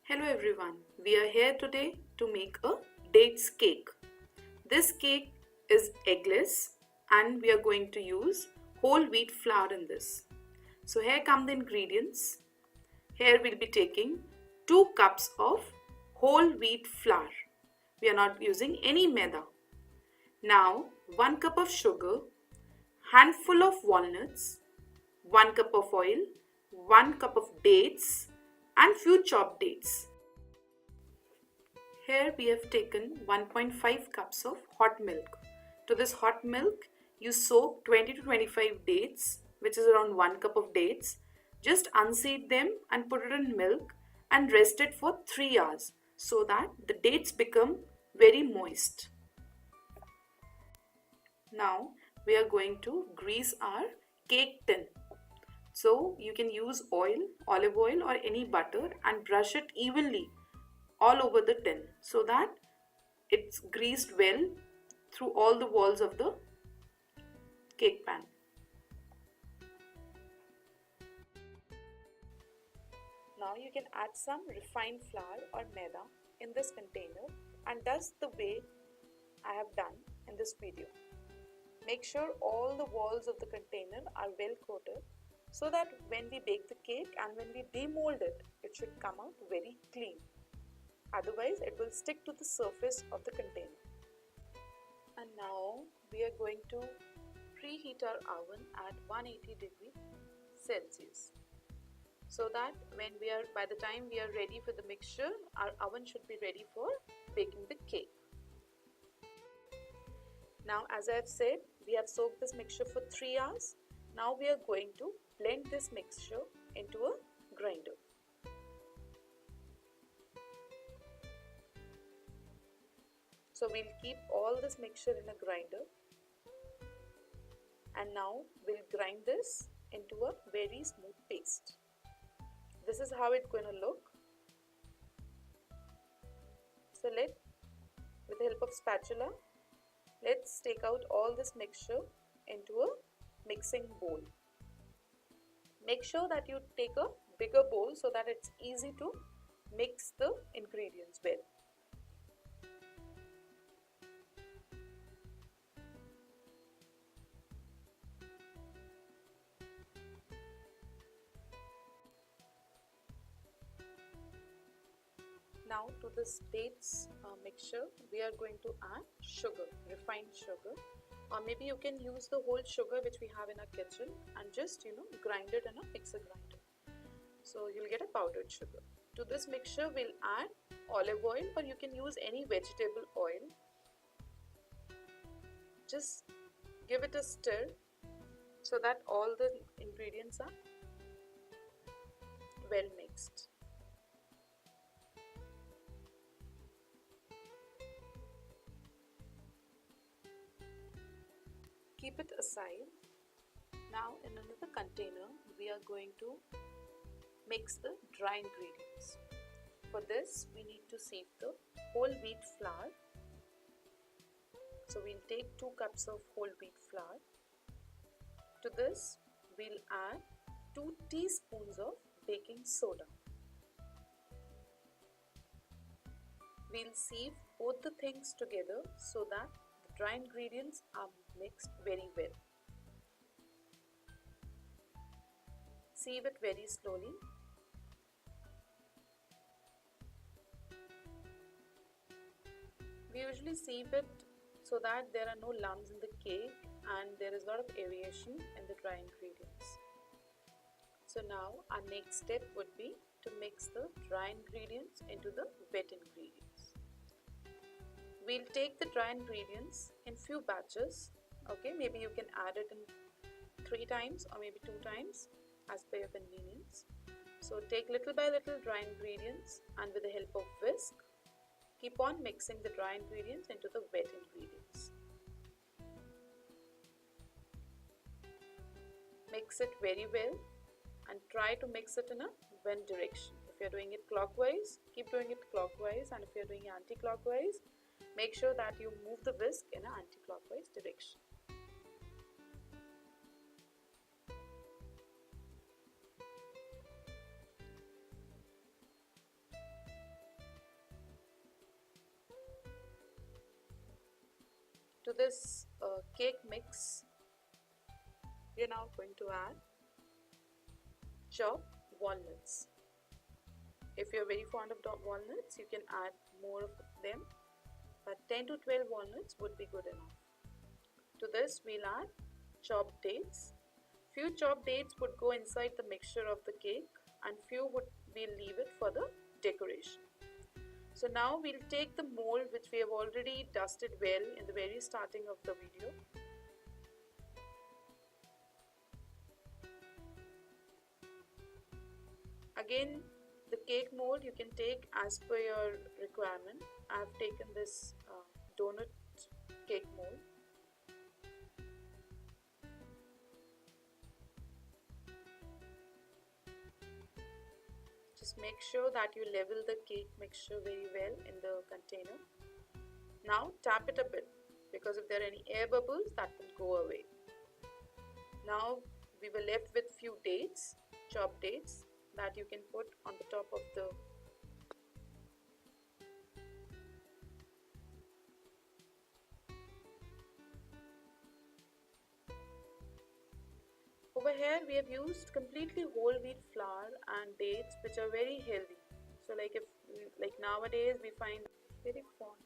Hello everyone, we are here today to make a dates cake. This cake is eggless and we are going to use whole wheat flour in this. So here come the ingredients. Here we'll be taking 2 cups of whole wheat flour. We are not using any maida. Now 1 cup of sugar, handful of walnuts, 1 cup of oil, 1 cup of dates and few chopped dates. Here we have taken 1.5 cups of hot milk. To this hot milk, you soak 20 to 25 dates, which is around 1 cup of dates. Just unseed them and put it in milk and rest it for 3 hours so that the dates become very moist. Now we are going to grease our cake tin. So you can use oil, olive oil or any butter and brush it evenly all over the tin so that it's greased well through all the walls of the cake pan. Now you can add some refined flour or maida in this container and that's the way I have done in this video. Make sure all the walls of the container are well coated so that when we bake the cake and when we demold it, it should come out very clean. Otherwise, it will stick to the surface of the container. And now we are going to preheat our oven at 180 degrees Celsius so that by the time we are ready for the mixture, our oven should be ready for baking the cake. Now, as I have said, we have soaked this mixture for 3 hours. Now we are going to blend this mixture into a grinder. So we'll keep all this mixture in a grinder and now we'll grind this into a very smooth paste. This is how it's going to look. So with the help of spatula, let's take out all this mixture into a mixing bowl. Make sure that you take a bigger bowl so that it's easy to mix the ingredients well. Now to this dates mixture, we are going to add sugar, refined sugar, or maybe you can use the whole sugar which we have in our kitchen and just grind it in a mixer grinder. So you'll get a powdered sugar. To this mixture, we'll add olive oil, or you can use any vegetable oil. Just give it a stir so that all the ingredients are well mixed. Keep it aside. Now in another container we are going to mix the dry ingredients. For this we need to sieve the whole wheat flour. So we'll take 2 cups of whole wheat flour. To this we'll add 2 teaspoons of baking soda. We'll sieve both the things together so that the dry ingredients are mixed very well. Sieve it very slowly. We usually sieve it so that there are no lumps in the cake and there is a lot of aeration in the dry ingredients. So now our next step would be to mix the dry ingredients into the wet ingredients. We'll take the dry ingredients in few batches. Okay, maybe you can add it in 3 times or maybe 2 times as per your convenience. So take little by little dry ingredients and with the help of whisk, keep on mixing the dry ingredients into the wet ingredients. Mix it very well and try to mix it in a one direction. If you're doing it clockwise, keep doing it clockwise, and if you're doing anti-clockwise, make sure that you move the whisk in an anti-clockwise direction. this cake mix, we are now going to add chopped walnuts. If you're very fond of walnuts, you can add more of them, but 10 to 12 walnuts would be good enough. To this, we'll add chopped dates. Few chopped dates would go inside the mixture of the cake, and few we'll leave it for the decoration. So now we'll take the mold which we have already dusted well in the very starting of the video. Again, the cake mold you can take as per your requirement. I have taken this donut cake mold. Just make sure that you level the cake mixture very well in the container. Now tap it a bit, because if there are any air bubbles, that will go away. Now we were left with few dates, chopped dates, that you can put on the top of the over here we have used completely whole wheat flour and dates, which are very healthy. So like nowadays we find very fond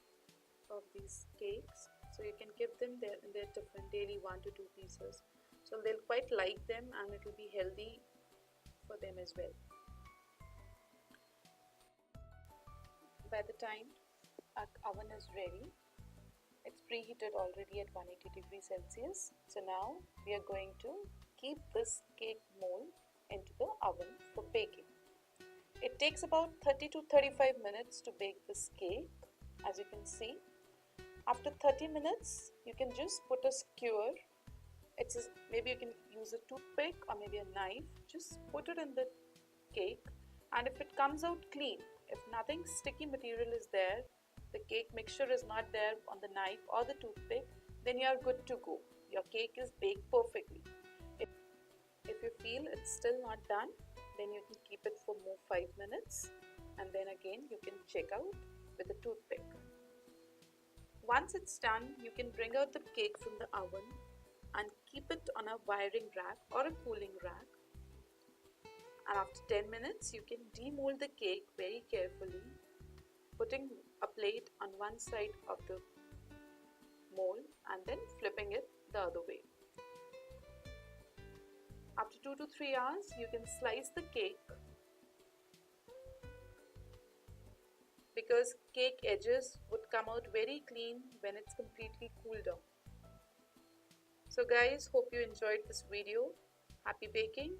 of these cakes, so you can keep them there in their different daily 1 to 2 pieces, so they'll quite like them and it will be healthy for them as well. By the time our oven is ready, it's preheated already at 180 degrees Celsius. So now we are going to keep this cake mold into the oven for baking. It takes about 30 to 35 minutes to bake this cake. As you can see, after 30 minutes you can just put a skewer. Maybe you can use a toothpick or maybe a knife. Just put it in the cake, and if it comes out clean, if nothing sticky material is there, the cake mixture is not there on the knife or the toothpick, then you are good to go. Your cake is baked perfectly. If you feel it's still not done, then you can keep it for more 5 minutes, and then again you can check out with a toothpick. Once it's done, you can bring out the cake from the oven and keep it on a wiring rack or a cooling rack. And after 10 minutes, you can demold the cake very carefully, putting a plate on one side of the mold and then flipping it the other way. After 2 to 3 hours, you can slice the cake, because cake edges would come out very clean when it's completely cooled down. So guys, hope you enjoyed this video. Happy baking.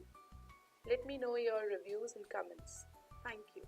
Let me know your reviews and comments. Thank you.